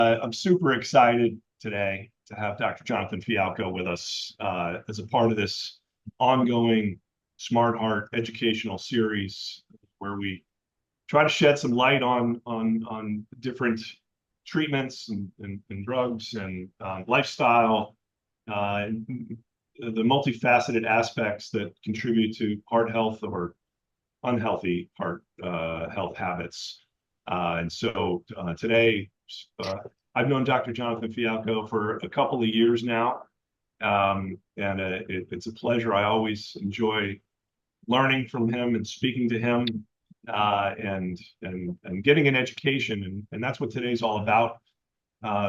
I'm super excited today to have Dr. Jonathan Fialkow with us as a part of this ongoing Smart Heart educational series where we try to shed some light on different treatments and drugs and lifestyle, and the multifaceted aspects that contribute to heart health or unhealthy heart health habits. And so today, uh, I've known Dr. Jonathan Fialkow for a couple of years now, and it's a pleasure. I always enjoy learning from him and speaking to him, and getting an education, and that's what today's all about.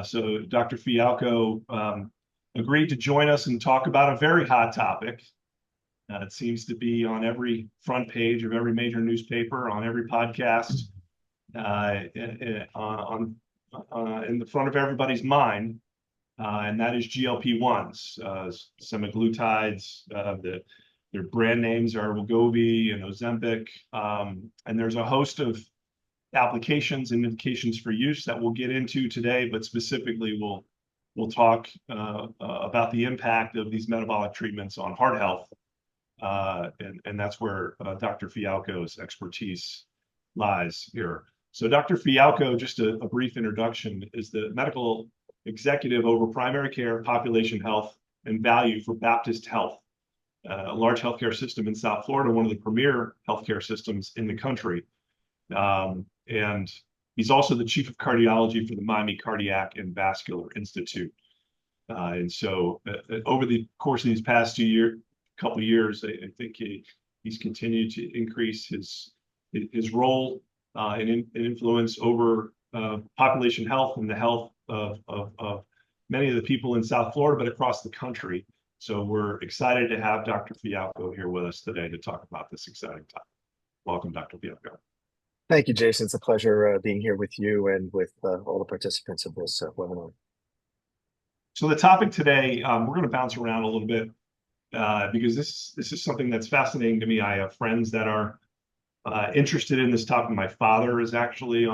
So Dr. Fialkow agreed to join us and talk about a very hot topic. It seems to be on every front page of every major newspaper, on every podcast, on in the front of everybody's mind, and that is GLP-1s, semaglutides. Their brand names are Wegovy and Ozempic, and there's a host of applications and indications for use that we'll get into today. But specifically, we'll talk about the impact of these metabolic treatments on heart health. And that's where Dr. Fialkow's expertise lies here. So Dr. Fialkow, just a brief introduction, is the medical executive over primary care, population health, and value for Baptist Health, a large healthcare system in South Florida, one of the premier healthcare systems in the country. And he's also the chief of cardiology for the Miami Cardiac and Vascular Institute. And so over the course of these past couple of years, I think he's continued to increase his role and influence over population health and the health of many of the people in South Florida, but across the country. So we're excited to have Dr. Fialkow here with us today to talk about this exciting topic. Welcome, Dr. Fialkow. Thank you, Jason. It's a pleasure being here with you and with all the participants of this webinar. So the topic today, we're going to bounce around a little bit because this is something that's fascinating to me. I have friends that are interested in this topic. My father is actually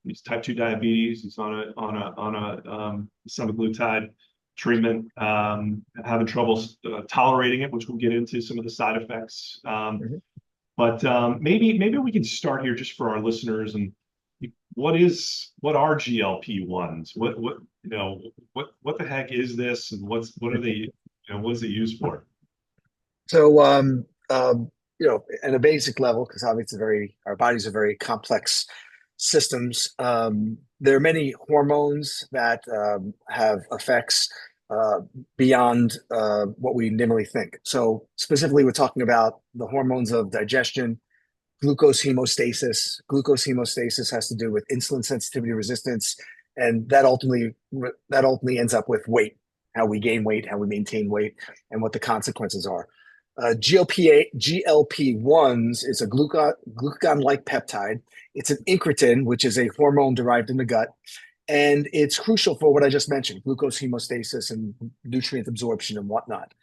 he's type 2 diabetes. He's on a semaglutide treatment, having trouble tolerating it, which we'll get into some of the side effects. But maybe we can start here just for our listeners. And what are GLP-1s? What the heck is this, and what are they? What is it used for? So, at a basic level, because obviously our bodies are very complex systems. There are many hormones that have effects beyond what we normally think. So specifically, we're talking about the hormones of digestion, glucose hemostasis. Glucose hemostasis has to do with insulin sensitivity resistance, and that ultimately ends up with weight, how we gain weight, how we maintain weight, and what the consequences are. GLP-1s is a glucagon-like peptide. It's an incretin, which is a hormone derived in the gut, and it's crucial for what I just mentioned, glucose hemostasis and nutrient absorption and whatnot.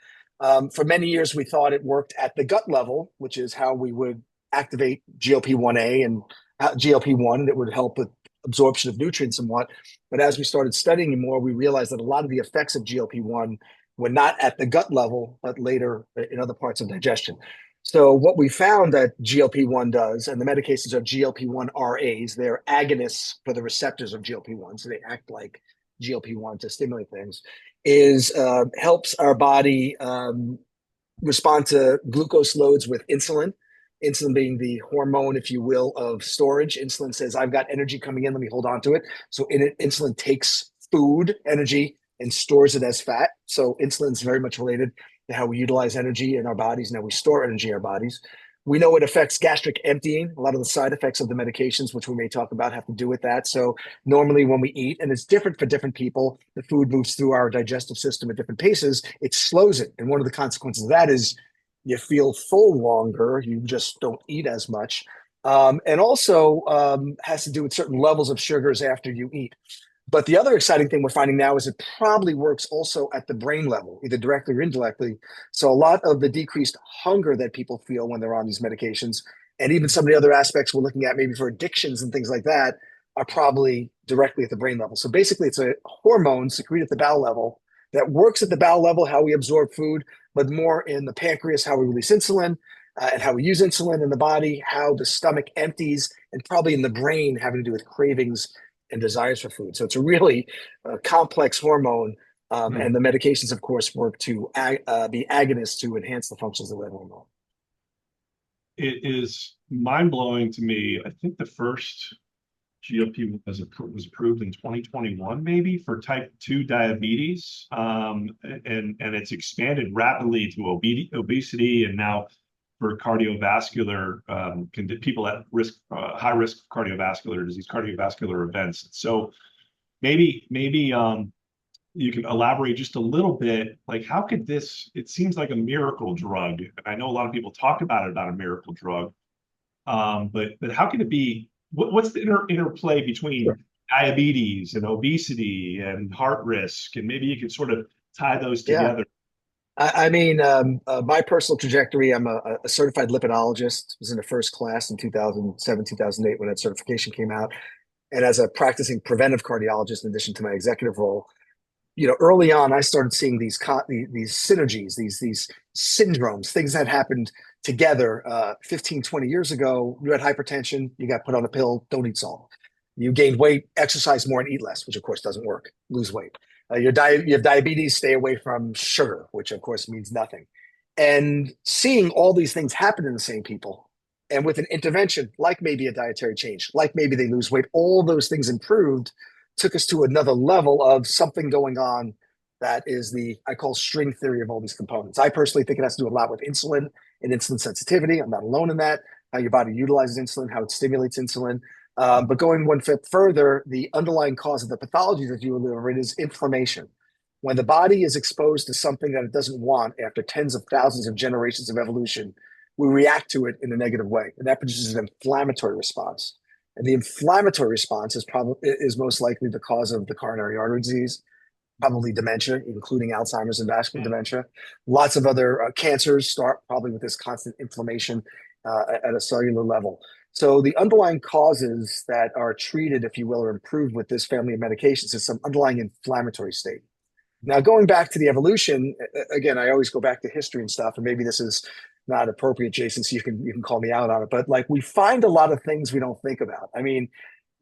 For many years, we thought it worked at the gut level, which is how we would activate GLP-1A and GLP-1 that would help with absorption of nutrients and what. But as we started studying more, we realized that a lot of the effects of GLP-1 were not at the gut level, but later in other parts of digestion. So what we found that GLP-1 does, and the medications are GLP-1 RAs, they're agonists for the receptors of GLP-1, so they act like GLP-1 to stimulate things, is helps our body respond to glucose loads with insulin. Insulin being the hormone, if you will, of storage. Insulin says, I've got energy coming in, let me hold on to it. So insulin takes food, energy, and stores it as fat. So insulin is very much related to how we utilize energy in our bodies and how we store energy in our bodies. We know it affects gastric emptying. A lot of the side effects of the medications, which we may talk about, have to do with that. So normally when we eat, and it's different for different people, the food moves through our digestive system at different paces, it slows it. And one of the consequences of that is you feel full longer, you just don't eat as much. And also has to do with certain levels of sugars after you eat. But the other exciting thing we're finding now is it probably works also at the brain level, either directly or indirectly. So a lot of the decreased hunger that people feel when they're on these medications, and even some of the other aspects we're looking at maybe for addictions and things like that, are probably directly at the brain level. So basically, it's a hormone secreted at the bowel level that works at the bowel level, how we absorb food, but more in the pancreas, how we release insulin, and how we use insulin in the body, how the stomach empties, and probably in the brain having to do with cravings and desires for food. So it's a really complex hormone. And the medications, of course, work to be agonists to enhance the functions of that hormone. It is mind blowing to me. I think the first GLP was approved in 2021, maybe for type 2 diabetes, and it's expanded rapidly to obesity, and now for cardiovascular people at risk, high risk of cardiovascular disease, cardiovascular events. So maybe you can elaborate just a little bit, like how could this? It seems like a miracle drug. I know a lot of people talk about a miracle drug, but how can it be? What's the interplay between Sure. diabetes and obesity and heart risk? And maybe you could sort of tie those Yeah. together. I mean, my personal trajectory, I'm a certified lipidologist, was in the first class in 2007, 2008 when that certification came out. And as a practicing preventive cardiologist, in addition to my executive role, early on, I started seeing these synergies, these syndromes, things that happened together 15, 20 years ago. You had hypertension, you got put on a pill, don't eat salt. You gained weight, exercise more and eat less, which of course doesn't work, lose weight. You have diabetes, stay away from sugar, which of course means nothing. And seeing all these things happen in the same people, and with an intervention, like maybe a dietary change, like maybe they lose weight, all those things improved, took us to another level of something going on that is I call string theory of all these components. I personally think it has to do a lot with insulin and insulin sensitivity. I'm not alone in that. How your body utilizes insulin, how it stimulates insulin. But going one step further, the underlying cause of the pathology that you alluded is inflammation. When the body is exposed to something that it doesn't want after tens of thousands of generations of evolution, we react to it in a negative way. And that produces an inflammatory response. And the inflammatory response is most likely the cause of the coronary artery disease, probably dementia, including Alzheimer's and vascular dementia. Lots of other cancers start probably with this constant inflammation at a cellular level. So the underlying causes that are treated, if you will, or improved with this family of medications is some underlying inflammatory state. Now, going back to the evolution, again, I always go back to history and stuff, and maybe this is not appropriate, Jason, so you can call me out on it. But like we find a lot of things we don't think about. I mean,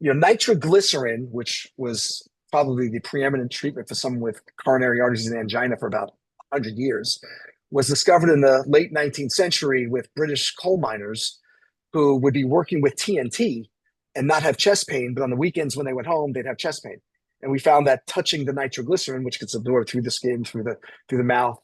nitroglycerin, which was probably the preeminent treatment for someone with coronary artery disease and angina for about 100 years, was discovered in the late 19th century with British coal miners who would be working with TNT and not have chest pain, but on the weekends when they went home, they'd have chest pain. And we found that touching the nitroglycerin, which gets absorbed through the skin, through the mouth,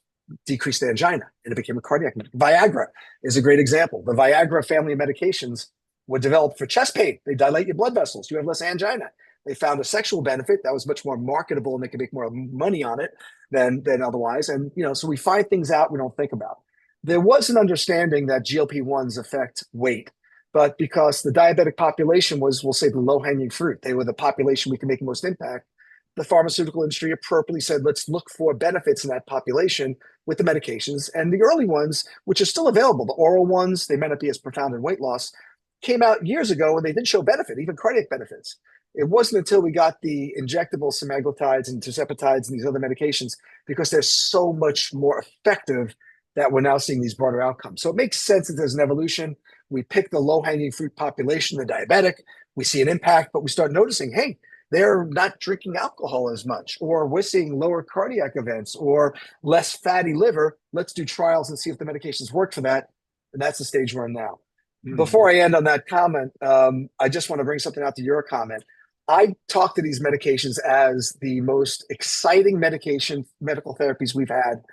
decreased angina, and it became a cardiac medication. Viagra is a great example. The Viagra family of medications were developed for chest pain. They dilate your blood vessels. You have less angina. They found a sexual benefit that was much more marketable, and they could make more money on it than otherwise. And so we find things out we don't think about. There was an understanding that GLP-1s affect weight, but because the diabetic population was, we'll say, the low-hanging fruit, they were the population we can make the most impact. The pharmaceutical industry appropriately said, let's look for benefits in that population with the medications. And the early ones, which are still available, the oral ones, they may not be as profound in weight loss, came out years ago and they did show benefit, even cardiac benefits. It wasn't until we got the injectable semaglutides and tirzepatides and these other medications, because they're so much more effective, that we're now seeing these broader outcomes. So it makes sense that there's an evolution. We pick the low-hanging fruit population, the diabetic, we see an impact, but we start noticing, hey, they're not drinking alcohol as much, or we're seeing lower cardiac events or less fatty liver. Let's do trials and see if the medications work for that. And that's the stage we're in now. Before I end on that comment, I just want to bring something out to your comment. I talk to these medications as the most exciting medical therapies we've had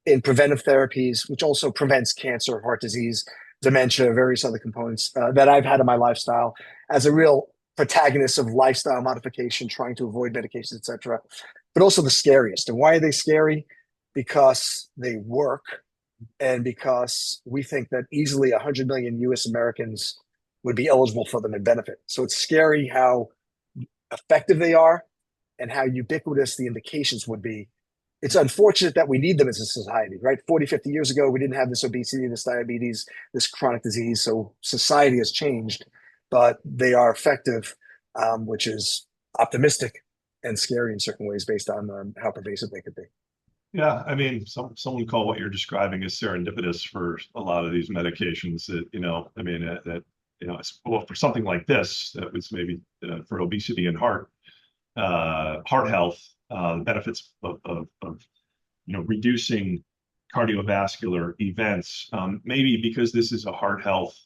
in preventive therapies, which also prevents cancer, heart disease, dementia, various other components that I've had in my lifestyle, as a real protagonist of lifestyle modification, trying to avoid medications, etc. But also the scariest. And why are they scary? Because they work, and because we think that easily 100 million US Americans would be eligible for them and benefit. So it's scary how effective they are and how ubiquitous the indications would be. It's unfortunate that we need them as a society, right? 40, 50 years ago, we didn't have this obesity, this diabetes, this chronic disease. So society has changed, but they are effective. which is optimistic and scary in certain ways based on how pervasive they could be. Yeah, I mean, someone call what you're describing as serendipitous for a lot of these medications that, I mean, well, for something like this, that was maybe for obesity and heart health, benefits of reducing cardiovascular events, maybe because this is a heart health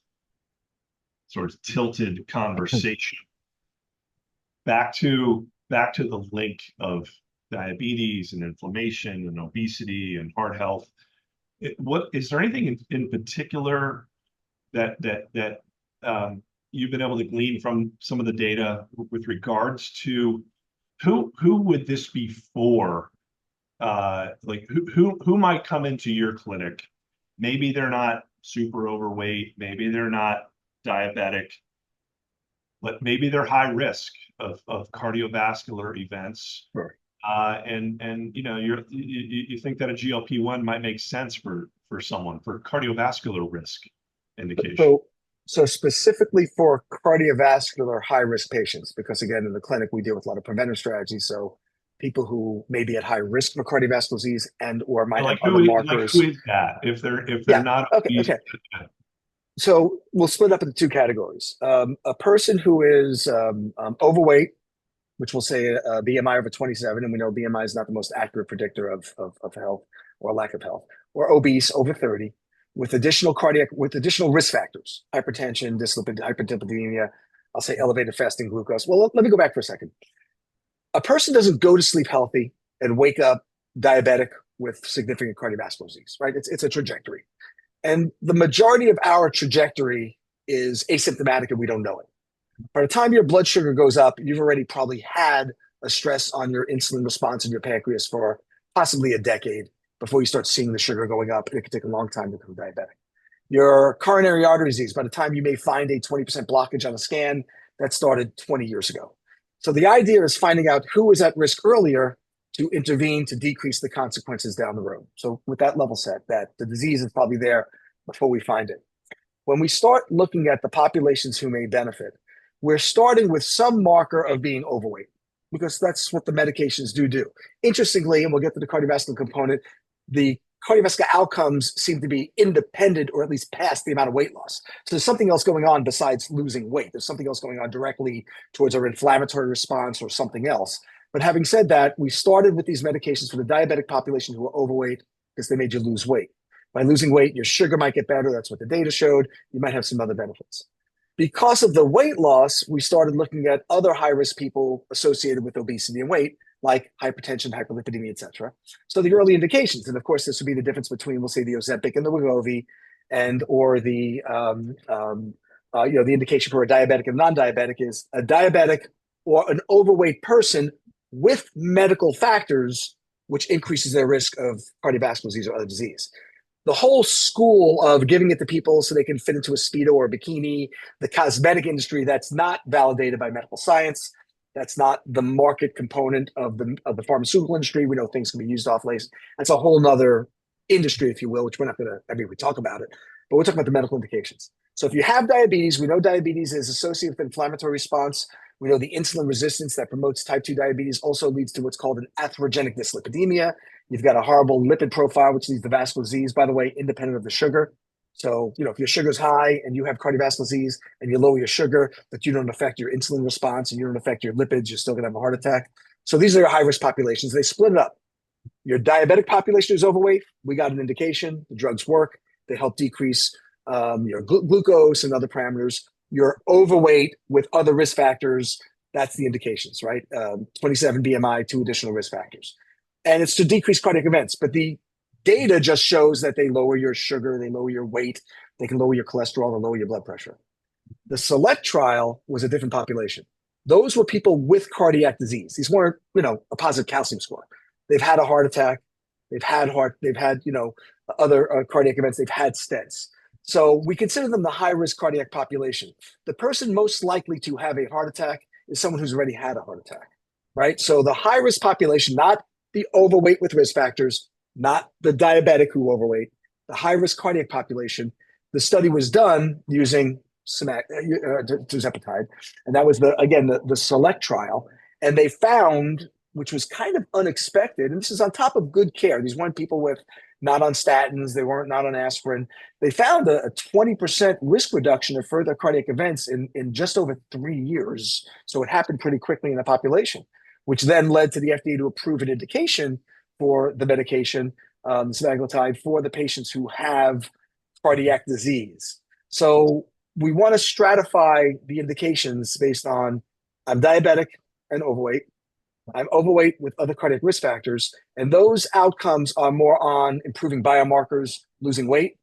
sort of tilted conversation. Back to the link of diabetes and inflammation and obesity and heart health. What is there anything in particular that you've been able to glean from some of the data with regards to who would this be for? Like who might come into your clinic? Maybe they're not super overweight, maybe they're not diabetic, but maybe they're high risk of cardiovascular events. Sure. And you think that a GLP-1 might make sense for someone for cardiovascular risk indication. So specifically for cardiovascular high risk patients, because again, in the clinic, we deal with a lot of preventive strategies. So people who may be at high risk for cardiovascular disease and or might have other markers. Who is that? If they're not obese, okay. So we'll split up into two categories. A person who is overweight, which we'll say a BMI over 27, and we know BMI is not the most accurate predictor of health or lack of health, or obese over 30, with additional risk factors, hypertension, hyperlipidemia, I'll say elevated fasting glucose. Well, let me go back for a second. A person doesn't go to sleep healthy and wake up diabetic with significant cardiovascular disease, right? It's a trajectory. And the majority of our trajectory is asymptomatic and we don't know it. By the time your blood sugar goes up, you've already probably had a stress on your insulin response in your pancreas for possibly a decade before you start seeing the sugar going up. It could take a long time to become diabetic. Your coronary artery disease, by the time you may find a 20% blockage on a scan, that started 20 years ago. So the idea is finding out who is at risk earlier to intervene to decrease the consequences down the road. So with that level set, that the disease is probably there before we find it. When we start looking at the populations who may benefit, we're starting with some marker of being overweight because that's what the medications do. Interestingly, and we'll get to the cardiovascular component, the cardiovascular outcomes seem to be independent or at least past the amount of weight loss. So there's something else going on besides losing weight. There's something else going on directly towards our inflammatory response or something else. But having said that, we started with these medications for the diabetic population who are overweight because they made you lose weight. By losing weight, your sugar might get better. That's what the data showed. You might have some other benefits. Because of the weight loss, we started looking at other high-risk people associated with obesity and weight, like hypertension, hyperlipidemia, et cetera. So the early indications, and of course, this would be the difference between, we'll say, the Ozempic and the Wegovy, and or the the indication for a diabetic and non-diabetic is a diabetic or an overweight person with medical factors, which increases their risk of cardiovascular disease or other disease. The whole school of giving it to people so they can fit into a Speedo or a bikini, the cosmetic industry, that's not validated by medical science. That's not the market component of the pharmaceutical industry. We know things can be used off label. That's a whole nother industry, if you will, which we're not going to, we talk about it, but we're talking about the medical indications. So if you have diabetes, we know diabetes is associated with inflammatory response. We know the insulin resistance that promotes type 2 diabetes also leads to what's called an atherogenic dyslipidemia. You've got a horrible lipid profile, which leads to vascular disease, by the way, independent of the sugar. So, if your sugar's high and you have cardiovascular disease and you lower your sugar, but you don't affect your insulin response and you don't affect your lipids, you're still going to have a heart attack. So these are your high-risk populations. They split it up. Your diabetic population is overweight. We got an indication. The drugs work. They help decrease your glucose and other parameters. You're overweight with other risk factors. That's the indications, right? 27 BMI, 2 additional risk factors. And it's to decrease cardiac events. But the data just shows that they lower your sugar, they lower your weight, they can lower your cholesterol, and lower your blood pressure. The SELECT trial was a different population. Those were people with cardiac disease. These weren't, a positive calcium score. They've had a heart attack. They've had other cardiac events. They've had stents. So we consider them the high-risk cardiac population. The person most likely to have a heart attack is someone who's already had a heart attack, right? So the high-risk population, not the overweight with risk factors, not the diabetic who overweight, the high-risk cardiac population. The study was done using tirzepatide, and that was the select trial. And they found, which was kind of unexpected, and this is on top of good care. These weren't people with not on statins, they weren't not on aspirin. They found a 20% risk reduction of further cardiac events in just over 3 years. So it happened pretty quickly in the population, which then led to the FDA to approve an indication for the medication, semaglutide, for the patients who have cardiac disease. So we want to stratify the indications based on I'm diabetic and overweight. I'm overweight with other cardiac risk factors, and those outcomes are more on improving biomarkers, losing weight.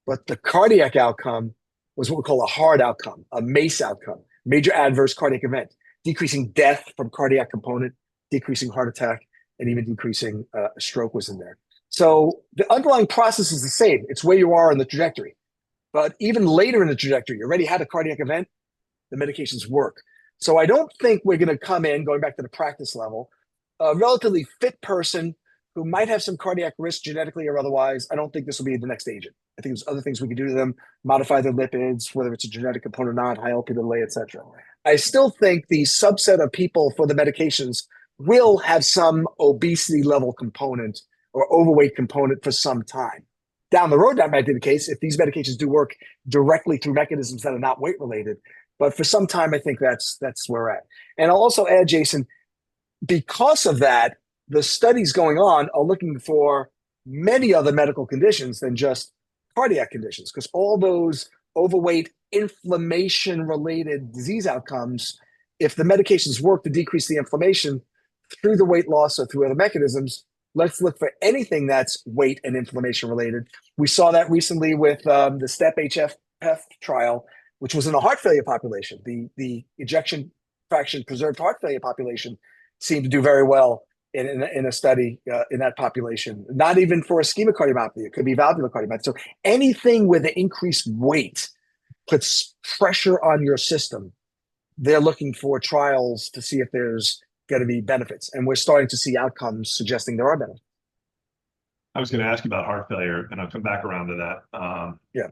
But the cardiac outcome was what we call a hard outcome, a MACE outcome, major adverse cardiac event, decreasing death from cardiac component, decreasing heart attack, and even decreasing stroke was in there. So the underlying process is the same. It's where you are in the trajectory. But even later in the trajectory, you already had a cardiac event, the medications work. So I don't think we're going to come in, going back to the practice level, a relatively fit person who might have some cardiac risk genetically or otherwise. I don't think this will be the next agent. I think there's other things we can do to them, modify their lipids, whether it's a genetic component or not, high Lp(a), et cetera. I still think the subset of people for the medications will have some obesity level component or overweight component for some time. Down the road, that might be the case if these medications do work directly through mechanisms that are not weight related. But for some time, I think that's where we're at. And I'll also add, Jason, because of that, the studies going on are looking for many other medical conditions than just cardiac conditions, because all those overweight, inflammation-related disease outcomes, if the medications work to decrease the inflammation through the weight loss or through other mechanisms, let's look for anything that's weight and inflammation related. We saw that recently with the STEP-HF trial, which was in a heart failure population. The ejection fraction preserved heart failure population seemed to do very well in a study in that population. Not even for ischemic cardiomyopathy, it could be valvular cardiomyopathy. So anything with the increased weight puts pressure on your system. They're looking for trials to see if there's going to be benefits, and we're starting to see outcomes suggesting there are benefits. I was going to ask you about heart failure, and I'll come back around to that. Yeah.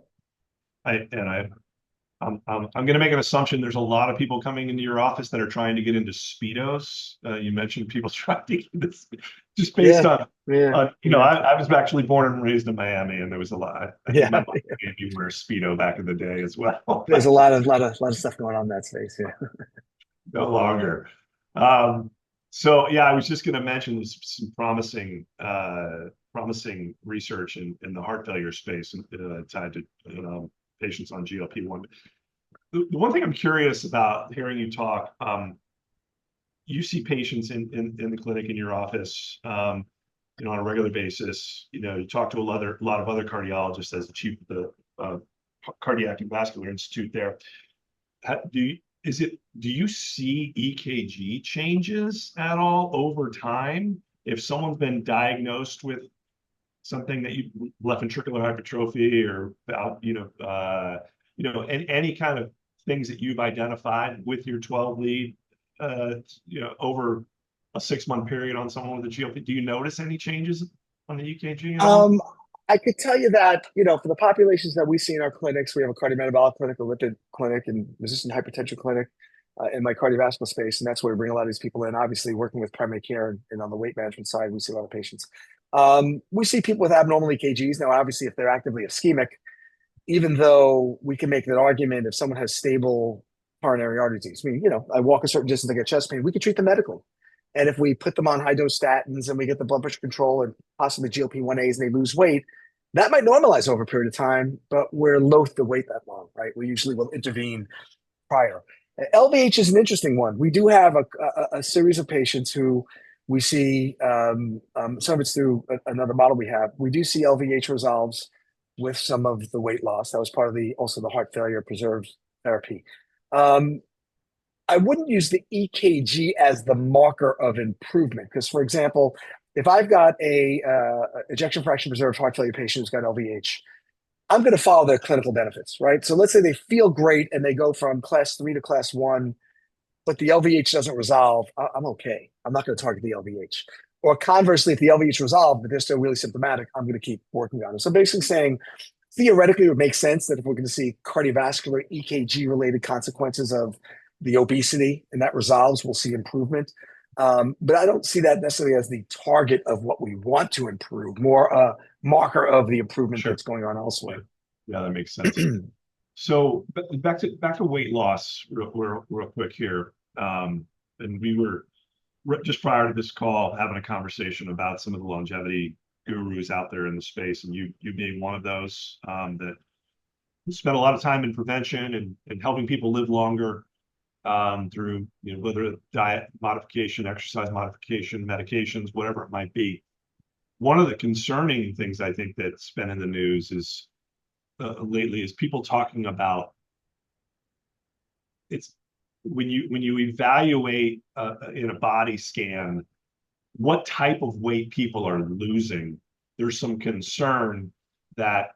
I'm going to make an assumption. There's a lot of people coming into your office that are trying to get into speedos. You mentioned people trying to get into just based on, I was actually born and raised in Miami, and there was a lot. My mom made me wear speedo back in the day as well. There's a lot of stuff going on in that space. Yeah. No longer. So yeah, I was just going to mention some promising research in the heart failure space tied to patients on GLP-1. The one thing I'm curious about hearing you talk, you see patients in the clinic in your office, on a regular basis. You talk to a lot of other cardiologists as the chief of the Cardiac and Vascular Institute there. Do you see EKG changes at all over time? If someone's been diagnosed with something that left ventricular hypertrophy or any kind of things that you've identified with your 12 lead, over a 6-month period on someone with a GLP, do you notice any changes on the EKG? I could tell you that, for the populations that we see in our clinics, we have a cardiometabolic clinic, a lipid clinic, and resistant hypertension clinic in my cardiovascular space. And that's where we bring a lot of these people in, obviously working with primary care. And on the weight management side, we see a lot of patients. We see people with abnormal EKGs. Now, obviously, if they're actively ischemic, even though we can make that argument, if someone has stable coronary artery disease, I walk a certain distance, I get chest pain, we can treat them medically. And if we put them on high dose statins and we get the blood pressure control and possibly GLP-1s and they lose weight, that might normalize over a period of time, but we're loath to wait that long, right? We usually will intervene prior. LVH is an interesting one. We do have a series of patients who we see, some of it's through another model we have. We do see LVH resolves with some of the weight loss. That was part of also the heart failure preserved therapy. I wouldn't use the EKG as the marker of improvement because, for example, if I've got a ejection fraction preserved heart failure patient who's got LVH, I'm going to follow their clinical benefits, right? So let's say they feel great and they go from class 3 to class 1, but the LVH doesn't resolve. I'm okay. I'm not going to target the LVH. Or conversely, if the LVH resolved, but they're still really symptomatic, I'm going to keep working on it. So basically saying theoretically, it would make sense that if we're going to see cardiovascular EKG related consequences of the obesity and that resolves, we'll see improvement. But I don't see that necessarily as the target of what we want to improve, more a marker of the improvement Sure. that's going on Yeah, elsewhere. yeah, that makes sense. So back to weight loss real quick here. And we were just prior to this call having a conversation about some of the longevity gurus out there in the space, and you being one of those that spent a lot of time in prevention and helping people live longer through whether diet modification, exercise modification, medications, whatever it might be. One of the concerning things I think that's been in the news is lately is people talking about it's when you evaluate in a body scan what type of weight people are losing. There's some concern that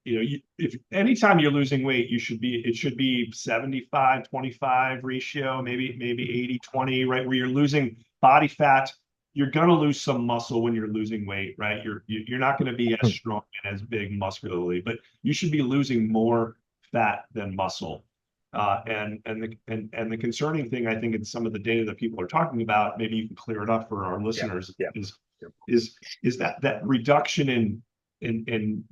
if anytime you're losing weight, it should be 75-25 ratio, maybe 80-20, right? Where you're losing body fat, you're going to lose some muscle when you're losing weight, right? You're not going to be as strong and as big muscularly, but you should be losing more fat than muscle. And the concerning thing, I think, in some of the data that people are talking about, maybe you can clear it up for our Yeah, listeners, yeah. is that reduction in the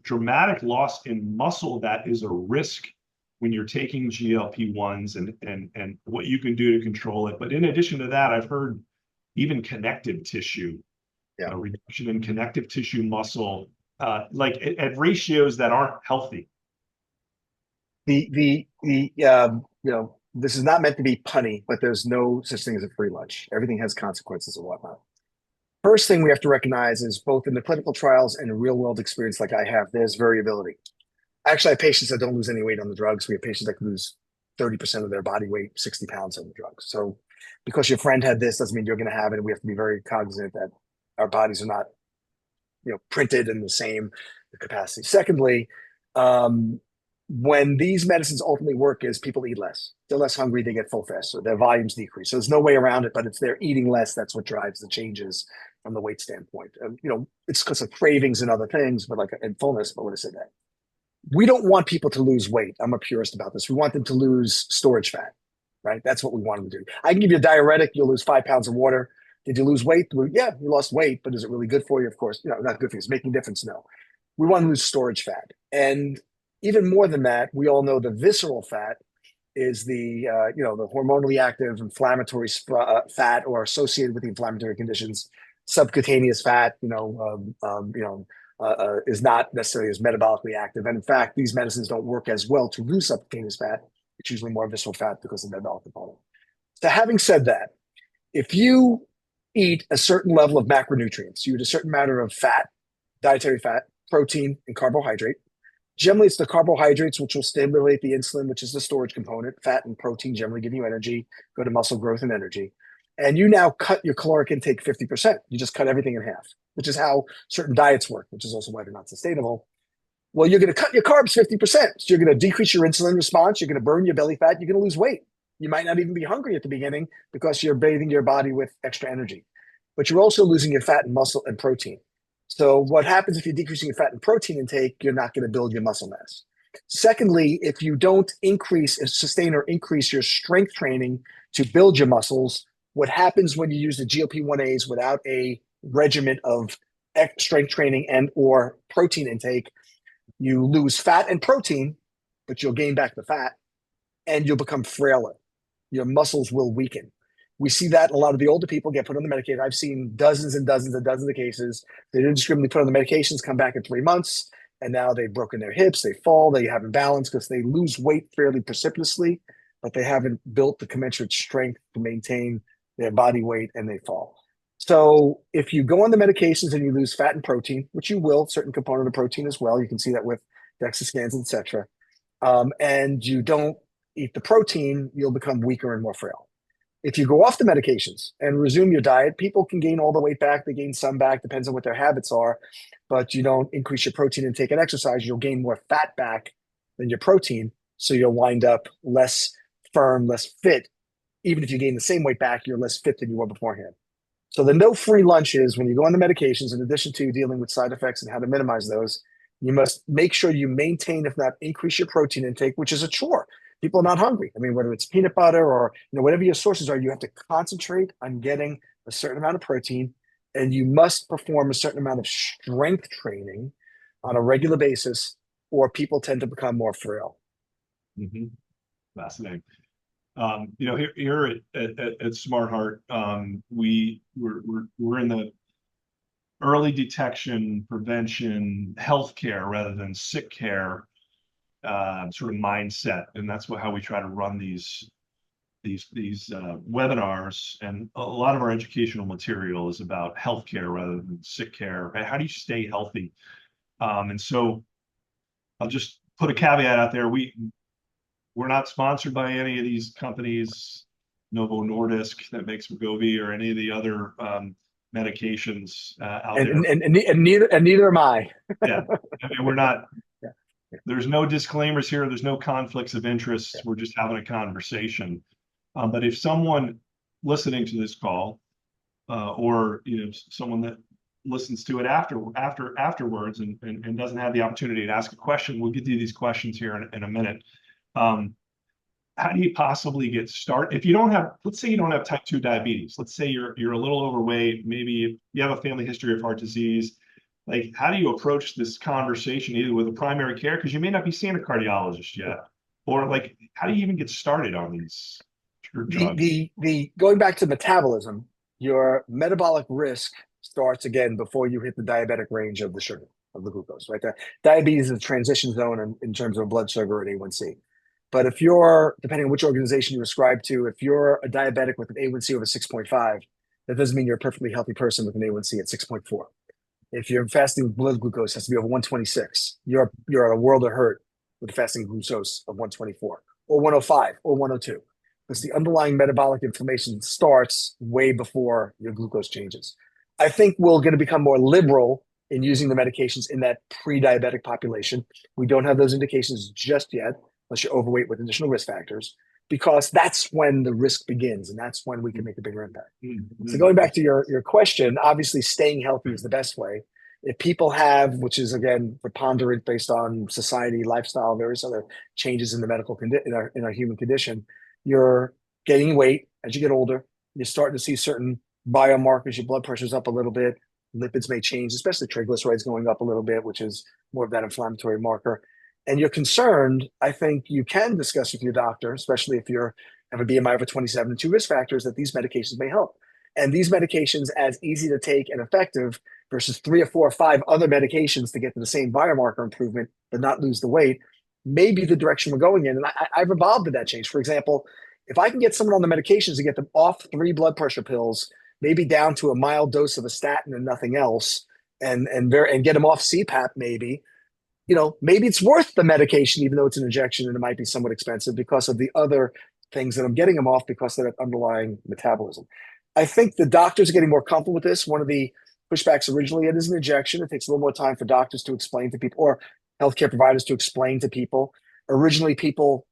dramatic loss in muscle that is a risk when you're taking GLP-1s and what you can do to control it. But in addition to that, I've heard even connective tissue, Yeah. reduction in connective tissue muscle, like at ratios that aren't healthy. This is not meant to be punny, but there's no such thing as a free lunch. Everything has consequences and whatnot. First thing we have to recognize is both in the clinical trials and the real world experience like I have, there's variability. I actually have patients that don't lose any weight on the drugs. We have patients that can lose 30% of their body weight, 60 pounds on the drugs. So because your friend had this doesn't mean you're going to have it. We have to be very cognizant that our bodies are not, printed in the same capacity. Secondly, when these medicines ultimately work is people eat less. They're less hungry, they get full faster, their volumes decrease. So there's no way around it, but it's they're eating less. That's what drives the changes from the weight standpoint. It's because of cravings and other things, but like in fullness, but what I said that. We don't want people to lose weight. I'm a purist about this. We want them to lose storage fat, right? That's what we want them to do. I can give you a diuretic, you'll lose 5 pounds of water. Did you lose weight? Well, yeah, you lost weight, but is it really good for you? Of course, not good for you. It's making a difference. No. We want to lose storage fat. And even more than that, we all know the visceral fat is the hormonally active inflammatory fat or associated with the inflammatory conditions. Subcutaneous fat, is not necessarily as metabolically active. And in fact, these medicines don't work as well to lose subcutaneous fat. It's usually more visceral fat because of the metabolic component. So having said that, if you eat a certain level of macronutrients, you eat a certain amount of fat, dietary fat, protein, and carbohydrate. Generally, it's the carbohydrates which will stimulate the insulin, which is the storage component. Fat and protein generally give you energy, go to muscle growth and energy. And you now cut your caloric intake 50%. You just cut everything in half, which is how certain diets work, which is also why they're not sustainable. Well, you're going to cut your carbs 50%. So you're going to decrease your insulin response. You're going to burn your belly fat. You're going to lose weight. You might not even be hungry at the beginning because you're bathing your body with extra energy. But you're also losing your fat and muscle and protein. So what happens if you're decreasing your fat and protein intake? You're not going to build your muscle mass. Secondly, if you don't sustain or increase your strength training to build your muscles, what happens when you use the GLP-1s without a regimen of strength training and or protein intake, you lose fat and protein, but you'll gain back the fat and you'll become frailer. Your muscles will weaken. We see that a lot of the older people get put on the medication. I've seen dozens and dozens and dozens of cases. They didn't discriminately put on the medications, come back in 3 months, and now they've broken their hips, they fall, they haven't balanced because they lose weight fairly precipitously, but they haven't built the commensurate strength to maintain their body weight, and they fall. So if you go on the medications and you lose fat and protein, which you will, certain component of protein as well, you can see that with DEXA scans, etc., and you don't eat the protein, you'll become weaker and more frail. If you go off the medications and resume your diet, people can gain all the weight back. They gain some back, depends on what their habits are. But you don't increase your protein intake and exercise, you'll gain more fat back than your protein. So you'll wind up less firm, less fit. Even if you gain the same weight back, you're less fit than you were beforehand. So the no free lunch is when you go on the medications, in addition to dealing with side effects and how to minimize those, you must make sure you maintain, if not increase your protein intake, which is a chore. People are not hungry. I mean, whether it's peanut butter or whatever your sources are, you have to concentrate on getting a certain amount of protein, and you must perform a certain amount of strength training on a regular basis, or people tend to become more frail. Mhm. Fascinating. Here at Smart Heart, we're in the early detection, prevention, healthcare rather than sick care sort of mindset, and that's how we try to run these webinars. And a lot of our educational material is about healthcare rather than sick care. How do you stay healthy? And so I'll just put a caveat out there. We're not sponsored by any of these companies, Novo Nordisk that makes Wegovy, or any of the other medications out there. And neither am I. Yeah, I mean, we're not. Yeah. There's no disclaimers here. There's no conflicts of interest. We're just having a conversation. But if someone listening to this call, or someone that listens to it afterwards and doesn't have the opportunity to ask a question, we'll get to these questions here in a minute. How do you possibly get started if you don't have, let's say you don't have type 2 diabetes, let's say you're a little overweight, maybe you have a family history of heart disease. Like, how do you approach this conversation either with a primary care, because you may not be seeing a cardiologist yet, or like, how do you even get started on these drugs? The going back to metabolism, your metabolic risk starts again before you hit the diabetic range of the sugar, of the glucose, right there. Diabetes is a transition zone in terms of blood sugar and A1C. But if you're, depending on which organization you ascribe to, if you're a diabetic with an A1C over 6.5, that doesn't mean you're a perfectly healthy person with an A1C at 6.4. If your fasting blood glucose has to be over 126, you're at a world of hurt with fasting glucose of 124 or 105 or 102, because the underlying metabolic inflammation starts way before your glucose changes. I think we're going to become more liberal in using the medications in that pre-diabetic population. We don't have those indications just yet, unless you're overweight with additional risk factors, because that's when the risk begins, and that's when we can make a bigger impact. Mm-hmm. So going back to your question, obviously staying healthy is the best way. If people have, which is again preponderant based on society, lifestyle, various other changes in the medical in our human condition, you're gaining weight as you get older. You're starting to see certain biomarkers. Your blood pressure's up a little bit. Lipids may change, especially triglycerides going up a little bit, which is more of that inflammatory marker. And you're concerned, I think you can discuss with your doctor, especially if you have a BMI over 27 and 2 risk factors, that these medications may help. And these medications, as easy to take and effective versus 3 or 4 or 5 other medications to get to the same biomarker improvement but not lose the weight, may be the direction we're going in. And I've evolved to that change. For example, if I can get someone on the medications to get them off 3 blood pressure pills, maybe down to a mild dose of a statin and nothing else, and get them off CPAP, maybe it's worth the medication, even though it's an injection and it might be somewhat expensive because of the other things that I'm getting them off because of that underlying metabolism. I think the doctors are getting more comfortable with this. One of the pushbacks originally, it is an injection. It takes a little more time for doctors to explain to people, or healthcare providers to explain to people. Originally,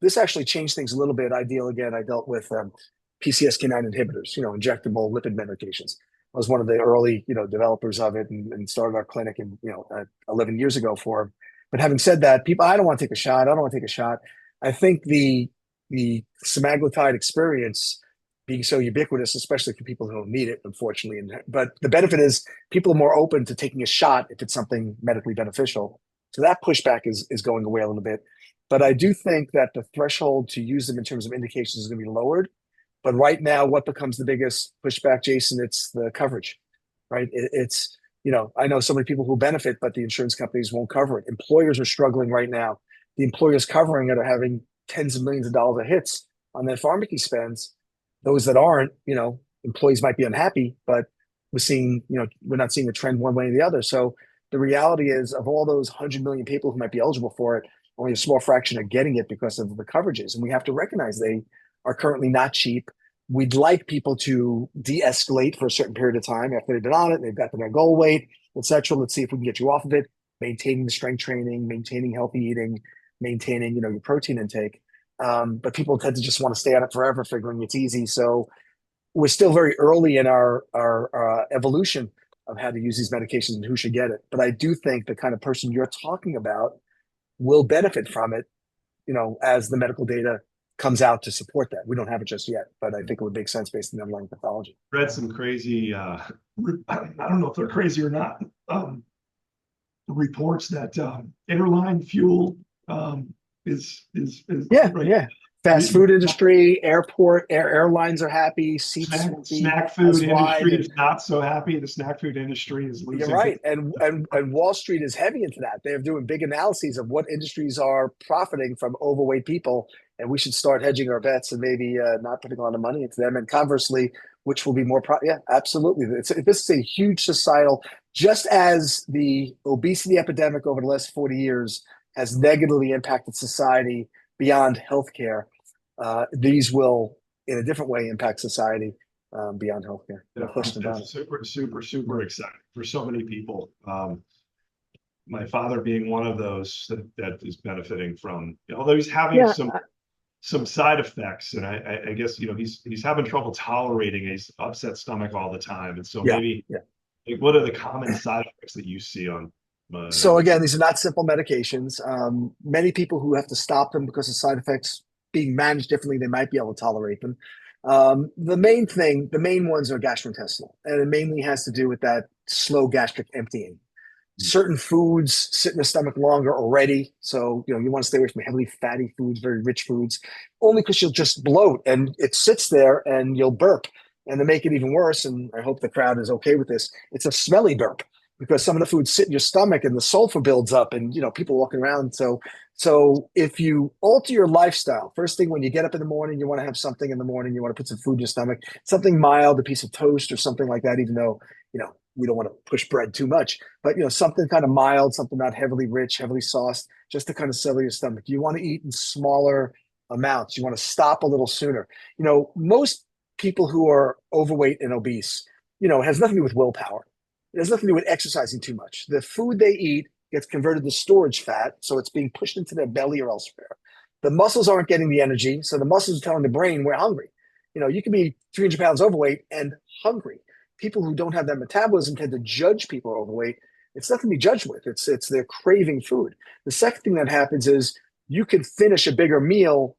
this actually changed things a little bit. I dealt with PCSK9 inhibitors, injectable lipid medications. I was one of the early, developers of it, and started our clinic 11 years ago for them. But having said that, people, I don't want to take a shot. I don't want to take a shot. I think the semaglutide experience being so ubiquitous, especially for people who don't need it, unfortunately. But the benefit is people are more open to taking a shot if it's something medically beneficial. So that pushback is going away a little bit. But I do think that the threshold to use them in terms of indications is going to be lowered. But right now, what becomes the biggest pushback, Jason? It's the coverage, right? It's I know so many people who benefit, but the insurance companies won't cover it. Employers are struggling right now. The employers covering it are having tens of millions of dollars of hits on their pharmacy spends. Those that aren't, employees might be unhappy, but we're not seeing a trend one way or the other. So the reality is, of all those 100 million people who might be eligible for it, only a small fraction are getting it because of the coverages. And we have to recognize they are currently not cheap. We'd like people to de-escalate for a certain period of time after they've been on it, they've got their goal weight, etc. Let's see if we can get you off of it, maintaining the strength training, maintaining healthy eating, maintaining, your protein intake. But people tend to just want to stay on it forever, figuring it's easy. So we're still very early in our evolution of how to use these medications and who should get it. But I do think the kind of person you're talking about will benefit from it, as the medical data comes out to support that. We don't have it just yet, but I think it would make sense based on the underlying pathology. Read some crazy, I don't know if they're crazy or not, reports that airline fuel is Yeah, right. yeah. Fast food industry, airlines are happy. Seats will be Snack food as wide. industry is not so happy. The snack food industry is You're losing. right, and Wall Street is heavy into that. They're doing big analyses of what industries are profiting from overweight people, and we should start hedging our bets and maybe not putting a lot of money into them. And conversely, which will be more yeah, absolutely. This is a huge societal, just as the obesity epidemic over the last 40 years has negatively impacted society beyond healthcare. These will, in a different way, impact society beyond healthcare. No question about it. Super exciting for so many people. My father being one of those that is benefiting from, although he's having some side effects, and I guess he's having trouble tolerating his upset stomach all the time, and so maybe like, what are the common side effects that you see on? So again, these are not simple medications. Many people who have to stop them because of side effects being managed differently, they might be able to tolerate them. The main ones are gastrointestinal, and it mainly has to do with that slow gastric emptying. Certain foods sit in the stomach longer already, so you want to stay away from heavily fatty foods, very rich foods, only because you'll just bloat and it sits there and you'll burp. And to make it even worse, and I hope the crowd is okay with this, it's a smelly burp because some of the foods sit in your stomach and the sulfur builds up, and people walking around. So if you alter your lifestyle, first thing when you get up in the morning, you want to have something in the morning, you want to put some food in your stomach, something mild, a piece of toast or something like that, even though, we don't want to push bread too much, but something kind of mild, something not heavily rich, heavily sauced, just to kind of settle your stomach. You want to eat in smaller amounts. You want to stop a little sooner. Most people who are overweight and obese, it has nothing to do with willpower. It has nothing to do with exercising too much. The food they eat gets converted to storage fat, so it's being pushed into their belly or elsewhere. The muscles aren't getting the energy, so the muscles are telling the brain we're hungry. You can be 300 pounds overweight and hungry. People who don't have that metabolism tend to judge people overweight. It's nothing to be judged with. It's they're craving food. The second thing that happens is you can finish a bigger meal,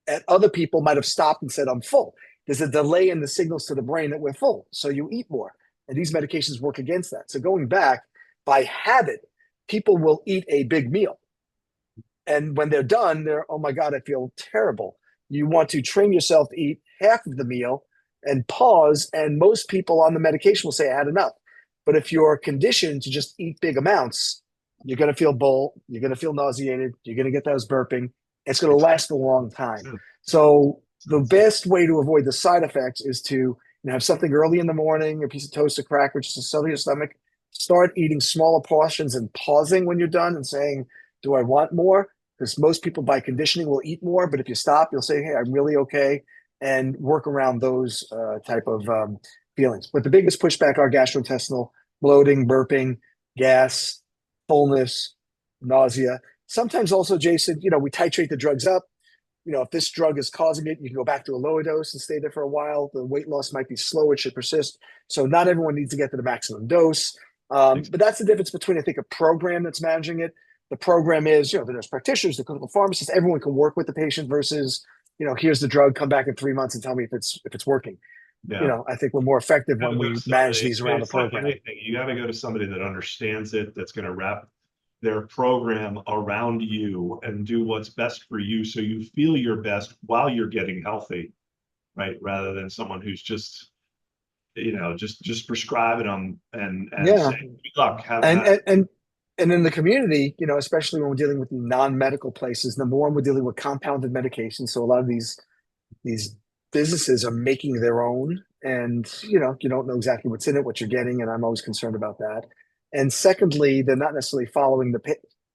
and other people might have stopped and said, "I'm full." There's a delay in the signals to the brain that we're full, so you eat more. And these medications work against that. So going back, by habit, people will eat a big meal. And when they're done, oh my God, I feel terrible. You want to train yourself to eat half of the meal and pause. And most people on the medication will say, I had enough. But if you're conditioned to just eat big amounts, you're going to feel full, you're going to feel nauseated, you're going to get those burping. It's going to last a long time. So the best way to avoid the side effects is to have something early in the morning, a piece of toast, a cracker, just to settle your stomach. Start eating smaller portions and pausing when you're done and saying, do I want more? Because most people by conditioning will eat more, but if you stop, you'll say, hey, I'm really okay, and work around those type of feelings. But the biggest pushback are gastrointestinal, bloating, burping, gas, fullness, nausea. Sometimes also, Jason, we titrate the drugs up. If this drug is causing it, you can go back to a lower dose and stay there for a while. The weight loss might be slow. It should persist. So not everyone needs to get to the maximum dose. But that's the difference between, I think, a program that's managing it. The program is, the nurse practitioners, the clinical pharmacists, everyone can work with the patient versus, here's the drug, come back in 3 months and tell me if it's working. Yeah. I think we're more effective when we manage these around the program. Like you got to go to somebody that understands it, that's going to wrap their program around you and do what's best for you so you feel your best while you're getting healthy, right? Rather than someone who's just just prescribing them and saying, good luck, and in the community, especially when we're dealing with the non-medical places, number one, we're dealing with compounded medications. So a lot of these businesses are making their own, and you don't know exactly what's in it, what you're getting, and I'm always concerned about that. And secondly, they're not necessarily following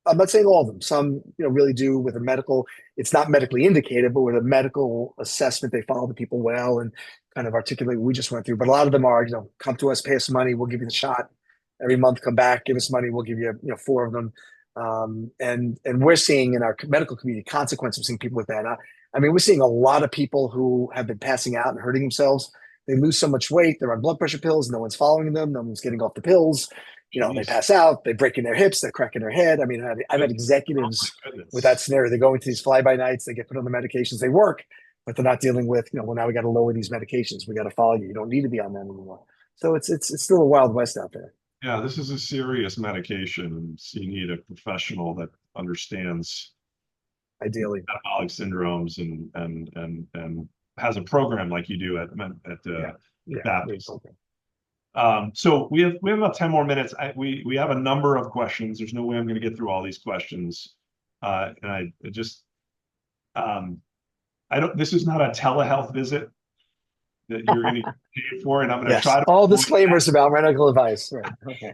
I'm not saying all of them. Some, really do with a medical, it's not medically indicated, but with a medical assessment, they follow the people well and kind of articulate what we just went through. But a lot of them are, come to us, pay us money, we'll give you the shot every month, come back, give us money, we'll give you, 4 of them. And we're seeing in our medical community consequences of seeing people with that. I mean, we're seeing a lot of people who have been passing out and hurting themselves They lose so much weight. They're on blood pressure pills. No one's following them. No one's getting off the pills. They Jeez. pass out. They're breaking their hips. They're cracking their head. I mean, I've had Oh executives my with that goodness. scenario. They go into these fly-by-nights. They get put on the medications. They work, but they're not dealing with, well, now we got to lower these medications. We got to follow you. You don't need to be on them anymore. So it's still a wild west out there. Yeah, this is a serious medication. So you need a professional that understands Ideally, metabolic syndromes and has a program like you do yeah, yeah. Baptist. So we have about 10 more minutes. We have a number of questions. There's no way I'm going to get through all these questions. And I just I don't. This is not a telehealth visit that you're going to get paid for, and I'm going to Yes. try to All avoid disclaimers about medical advice. Right. Okay.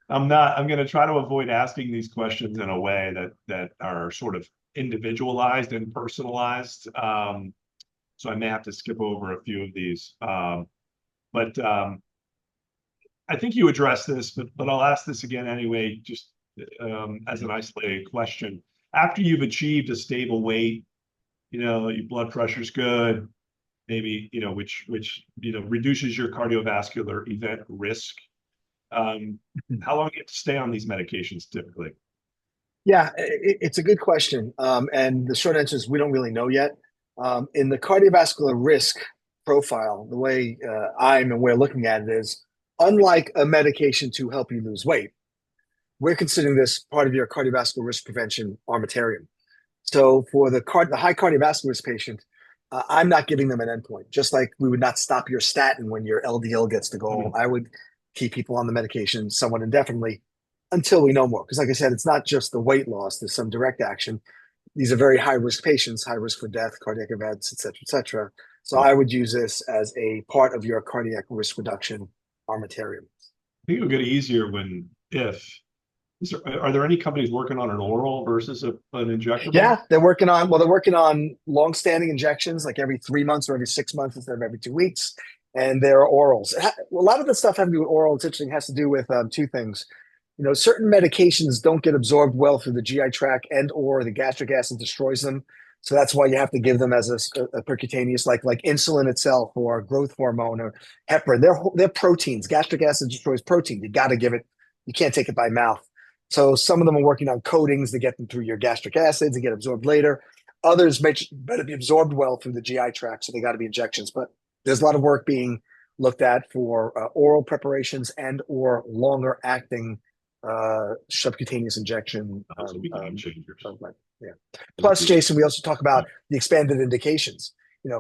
I'm not. I'm going to try to avoid asking these questions in a way that are sort of individualized and personalized. So I may have to skip over a few of these. But I think you addressed this, but I'll ask this again anyway, just as an isolated question. After you've achieved a stable weight, your blood pressure's good, maybe, which reduces your cardiovascular event risk. How long do you have to stay on these medications typically? Yeah, it's a good question. And the short answer is we don't really know yet. In the cardiovascular risk profile, the way and we're looking at it is, unlike a medication to help you lose weight, we're considering this part of your cardiovascular risk prevention armamentarium. So for the high cardiovascular risk patient, I'm not giving them an endpoint. Just like we would not stop your statin when your LDL gets to goal, I would keep people on the medication somewhat indefinitely until we know more. Because like I said, it's not just the weight loss, there's some direct action. These are very high risk patients, high risk for death, cardiac events, et cetera, et cetera. So I would use this as a part of your cardiac risk reduction armamentarium. I think it'll get easier are there any companies working on an oral versus an injectable? Yeah, they're working on long-standing injections like every 3 months or every 6 months instead of every 2 weeks. And there are orals. A lot of the stuff having to do with oral, it's interesting, has to do with two things. Certain medications don't get absorbed well through the GI tract and or the gastric acid destroys them. So that's why you have to give them as a percutaneous, like insulin itself or growth hormone or heparin. They're proteins. Gastric acid destroys protein. You got to give it. You can't take it by mouth. So some of them are working on coatings to get them through your gastric acids and get absorbed later. Others better be absorbed well through the GI tract, so they got to be injections. But there's a lot of work being looked at for oral preparations and or longer acting subcutaneous injection. Yeah. Plus, Jason, we also talk about the expanded indications.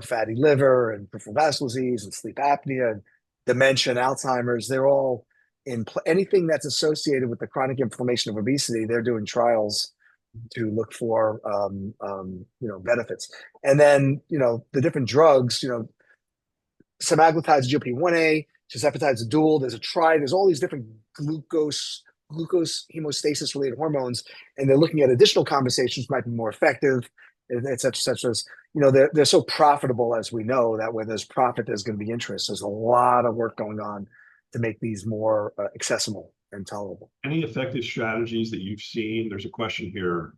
Fatty liver and peripheral vascular disease and sleep apnea and dementia and Alzheimer's. They're all anything that's associated with the chronic inflammation of obesity. They're doing trials to look for benefits. And then the different drugs. Semaglutide is GLP-1A, tirzepatide is a dual. There's a tri. There's all these different glucose hemostasis related hormones, and they're looking at additional conversations might be more effective, et cetera, et cetera. They're so profitable, as we know, that where there's profit, there's going to be interest. There's a lot of work going on to make these more accessible and tolerable. Any effective strategies that you've seen? There's a question here.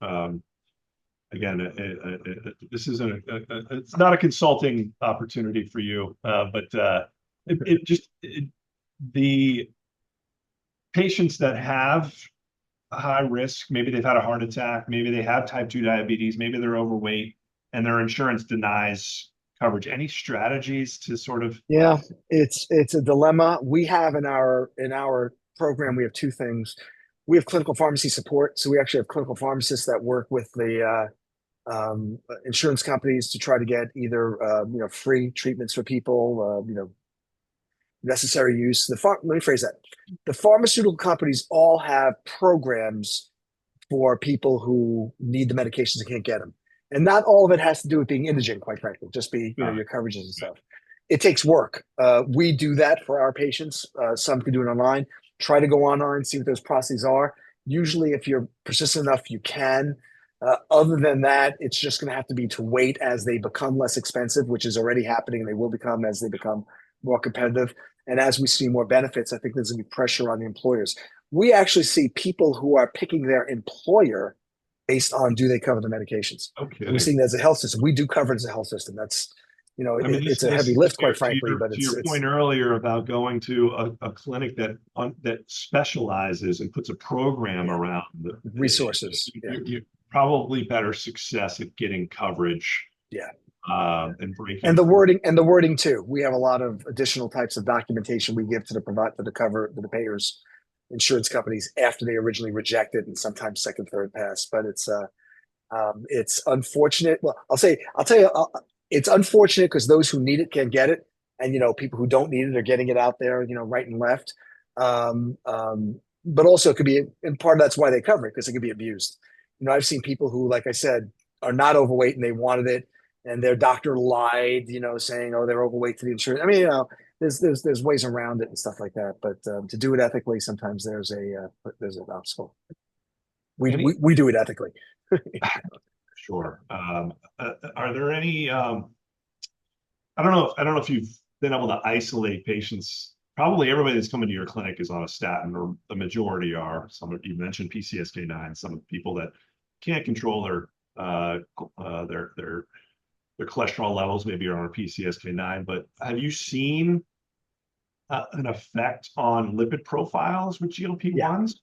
Again, this isn't it's not a consulting opportunity for you, but the patients that have a high risk, maybe they've had a heart attack, maybe they have type 2 diabetes, maybe they're overweight, and their insurance denies coverage. Any strategies to sort of? Yeah, it's a dilemma. We have in our program, we have two things. We have clinical pharmacy support, so we actually have clinical pharmacists that work with the insurance companies to try to get either free treatments for people, necessary use. Let me phrase that. The pharmaceutical companies all have programs for people who need the medications and can't get them. And not all of it has to do with being indigent, quite frankly, just be, your coverages and stuff. It takes work. We do that for our patients. Some can do it online. Try to go online, see what those processes are. Usually, if you're persistent enough, you can. Other than that, it's just going to have to be to wait as they become less expensive, which is already happening, and they will become as they become more competitive. And as we see more benefits, I think there's going to be pressure on the employers. We actually see people who are picking their employer based on do they cover the medications. Okay. We're seeing that as a health system. We do cover it as a health system. That's I mean, it's a heavy lift, quite frankly, but to your it's point earlier about going to a clinic that specializes and puts a program yeah, around resources. Yeah. you're probably better success at getting coverage Yeah. and breaking And through. the wording too. We have a lot of additional types of documentation we give to the payers, insurance companies after they originally reject it, and sometimes second, third pass. But it's unfortunate. Well, I'll tell you, it's unfortunate because those who need it can get it, and people who don't need it are getting it out there, right and left. But also it could be, and part of that's why they cover it because it could be abused. I've seen people who, like I said, are not overweight and they wanted it, and their doctor lied, saying, oh, they're overweight to the insurance. I mean, there's ways around it and stuff like that. But to do it ethically, sometimes there's an obstacle. We, Any we we do it ethically. Sure. Are there any? I don't know if you've been able to isolate patients. Probably everybody that's coming to your clinic is on a statin, or the majority are. Some of you mentioned PCSK9. Some people that can't control their cholesterol levels maybe are on a PCSK9. But have you seen an effect on lipid profiles with Yeah. GLP-1s?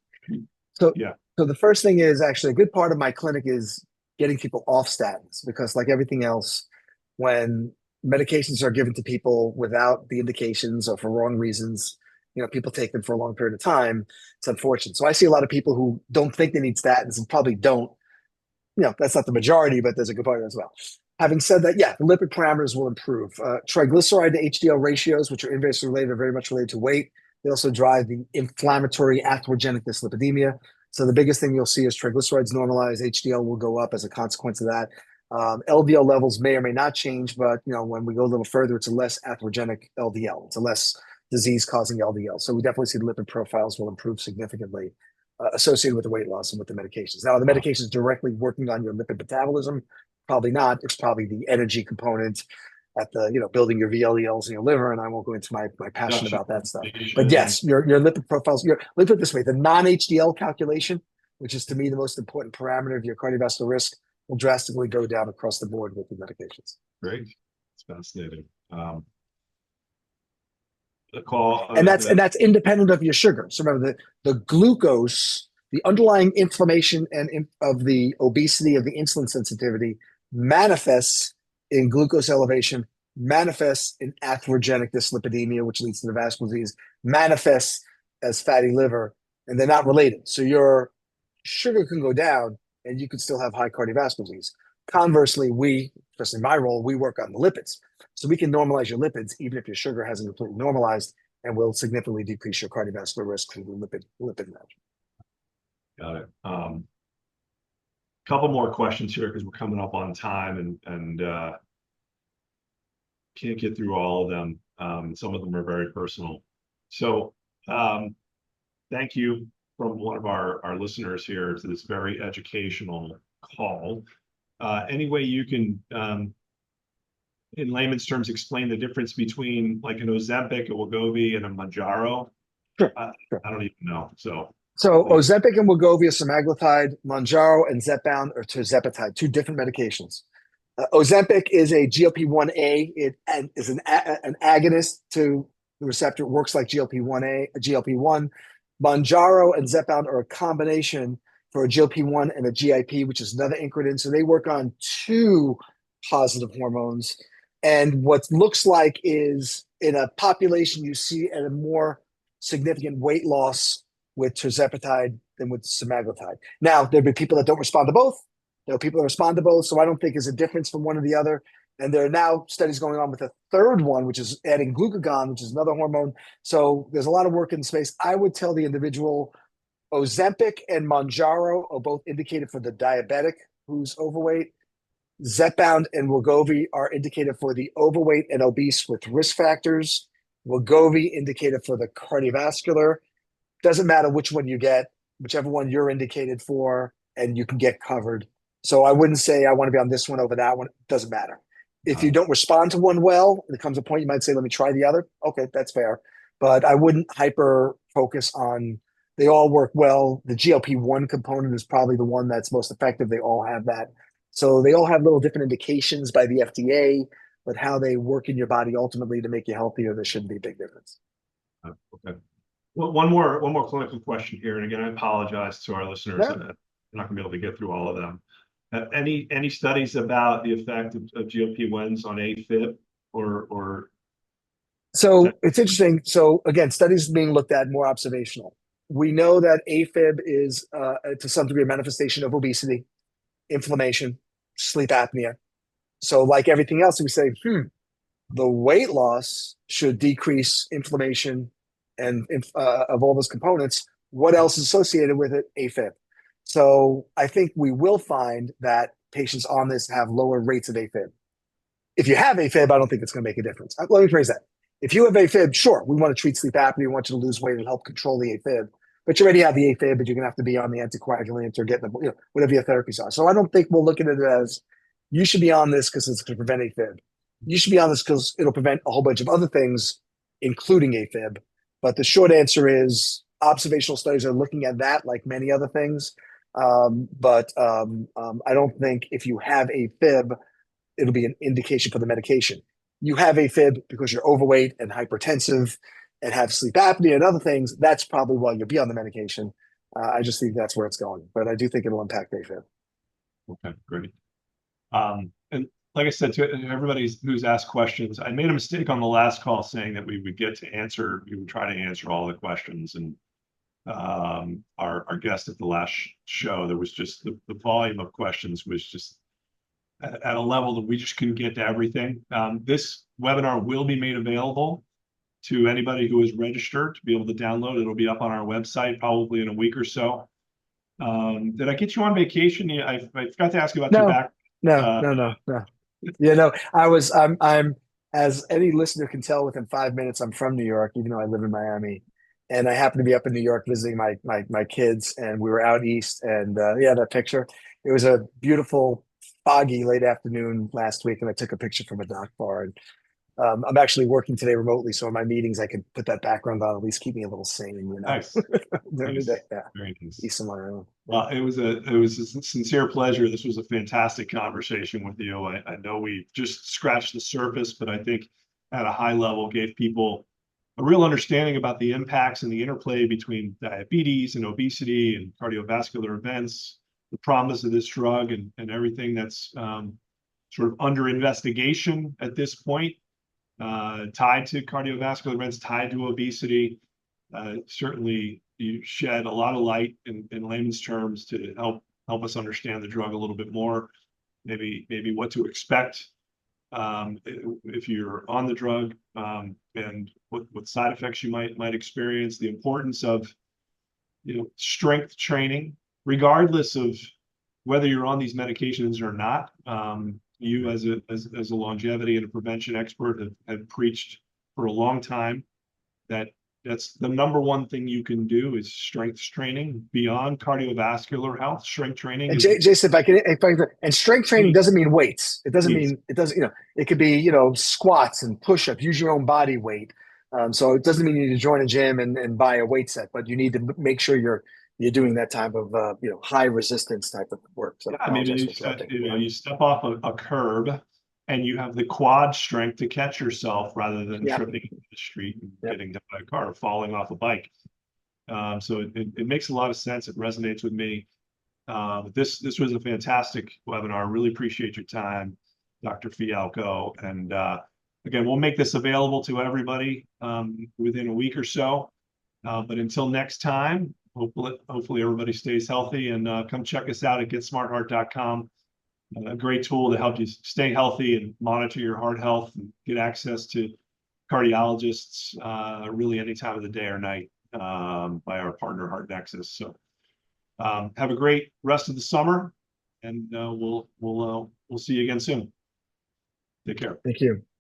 So, Yeah. so the first thing is actually a good part of my clinic is getting people off statins because, like everything else, when medications are given to people without the indications or for wrong reasons, people take them for a long period of time. It's unfortunate. So I see a lot of people who don't think they need statins and probably don't. That's not the majority, but there's a good part as well. Having said that, yeah, the lipid parameters will improve. Triglyceride to HDL ratios, which are inversely related, are very much related to weight. They also drive the inflammatory atherogenic dyslipidemia. So the biggest thing you'll see is triglycerides normalize, HDL will go up as a consequence of that. LDL levels may or may not change, but when we go a little further, it's a less atherogenic LDL. It's a less disease-causing LDL. So we definitely see the lipid profiles will improve significantly associated with the weight loss and with the medications. Now, are the medications directly working on your lipid metabolism? Probably not. It's probably the energy component at the building your VLDLs in your liver, and I won't go into my passion Gotcha. about that stuff. But yes, your lipid profiles. Let me put it this way: the non-HDL calculation, which is to me the most important parameter of your cardiovascular risk, will drastically go down across the board with the medications. Great. It's fascinating. The call And that's independent of your sugar. So remember the glucose, the underlying inflammation and of the obesity, of the insulin sensitivity, manifests in glucose elevation, manifests in atherogenic dyslipidemia, which leads to the vascular disease, manifests as fatty liver, and they're not related. So your sugar can go down and you could still have high cardiovascular disease. Conversely, especially my role, we work on the lipids. So we can normalize your lipids even if your sugar hasn't completely normalized, and will significantly decrease your cardiovascular risk through the lipid management. Got it. Couple more questions here because we're coming up on time and can't get through all of them. Some of them are very personal. So thank you from one of our listeners here to this very educational call. Any way you can, in layman's terms, explain the difference between like an Ozempic, a Wegovy, and a Mounjaro? Sure. I don't even know. So Ozempic and Wegovy, semaglutide, Mounjaro, and Zepbound or tirzepatide, two different medications. Ozempic is a GLP-1A. It is an agonist to the receptor. It works like GLP-1. Mounjaro and Zepbound are a combination for a GLP-1 and a GIP, which is another incretin. So they work on two positive hormones. And what looks like is in a population, you see a more significant weight loss with tirzepatide than with semaglutide. Now, there'll be people that don't respond to both. There are people that respond to both. So I don't think there's a difference from one or the other. And there are now studies going on with a third one, which is adding glucagon, which is another hormone. So there's a lot of work in the space. I would tell the individual Ozempic and Mounjaro are both indicated for the diabetic who's overweight. Zepbound and Wegovy are indicated for the overweight and obese with risk factors. Wegovy indicated for the cardiovascular. Doesn't matter which one you get, whichever one you're indicated for, and you can get covered. So I wouldn't say I want to be on this one over that one. It doesn't matter. If you don't respond to one well, there comes a point you might say, let me try the other. Okay, that's fair. But I wouldn't hyper focus on, they all work well. The GLP-1 component is probably the one that's most effective. They all have that. So they all have little different indications by the FDA but how they work in your body ultimately to make you healthier, there shouldn't be a big difference. Okay. Well, one more clinical question here, and again, I apologize to our listeners. No. I'm not going to be able to get through all of them. Any studies about the effect of GLP-1s on AFib or So it's interesting. So again, studies being looked at more observational. We know that AFib is to some degree a manifestation of obesity, inflammation, sleep apnea. So like everything else, we say, the weight loss should decrease inflammation and of all those components. What else is associated with it? AFib. So I think we will find that patients on this have lower rates of AFib. If you have AFib, I don't think it's going to make a difference. Let me phrase that. If you have AFib, sure, we want to treat sleep apnea. We want you to lose weight and help control the AFib. But you already have the AFib, but you're going to have to be on the anticoagulant or get the, whatever your therapies are. So I don't think we'll look at it as you should be on this because it's going to prevent AFib. You should be on this because it'll prevent a whole bunch of other things, including AFib. But the short answer is observational studies are looking at that like many other things. I don't think if you have AFib, it'll be an indication for the medication. You have AFib because you're overweight and hypertensive and have sleep apnea and other things. That's probably why you'll be on the medication. I just think that's where it's going, but I do think it'll impact AFib. Okay, great. And like I said to everybody who's asked questions, I made a mistake on the last call saying that we would try to answer all the questions. And our guest at the last show, there was just the volume of questions was just at a level that we just couldn't get to everything. This webinar will be made available to anybody who is registered to be able to download. It'll be up on our website probably in a week or so. Did I get you on vacation? Yeah, I forgot to ask you about your back. No. I'm as any listener can tell within 5 minutes, I'm from New York, even though I live in Miami. And I happen to be up in New York visiting my kids, and we were out east. And that picture. It was a beautiful, foggy late afternoon last week, and I took a picture from a dock bar. And I'm actually working today remotely, so in my meetings I can put that background on, at least keep me a little sane, Nice. during the day. Yeah, very nice. east of my own. Well, it was a sincere pleasure. This was a fantastic conversation with you. I know we just scratched the surface, but I think at a high level gave people a real understanding about the impacts and the interplay between diabetes and obesity and cardiovascular events, the promise of this drug, and everything that's sort of under investigation at this point, tied to cardiovascular events, tied to obesity. Certainly, you shed a lot of light in layman's terms to help us understand the drug a little bit more, maybe what to expect if you're on the drug, and what side effects you might experience, the importance of strength training, regardless of whether you're on these medications or not. You as a longevity and a prevention expert have preached for a long time that that's the number one thing you can do is strength training beyond cardiovascular health. Strength training. And Jason, and strength training doesn't mean weights. It doesn't mean it doesn't. It could be squats and push-ups. Use your own body weight. So it doesn't mean you need to join a gym and buy a weight set, but you need to make sure you're doing that type of high resistance type of work. So maybe you step off a curb and you have the quad strength to catch yourself rather than tripping into the street and getting hit by a car or falling off a bike. So it makes a lot of sense. It resonates with me. This was a fantastic webinar. Really appreciate your time, Dr. Fialkow. And again, we'll make this available to everybody within a week or so. But until next time, hopefully everybody stays healthy, and come check us out at getsmartheart.com. A great tool to help you stay healthy and monitor your heart health and get access to cardiologists really any time of the day or night by our partner Heart Nexus. So have a great rest of the summer, and we'll see you again soon. Take care. Thank you.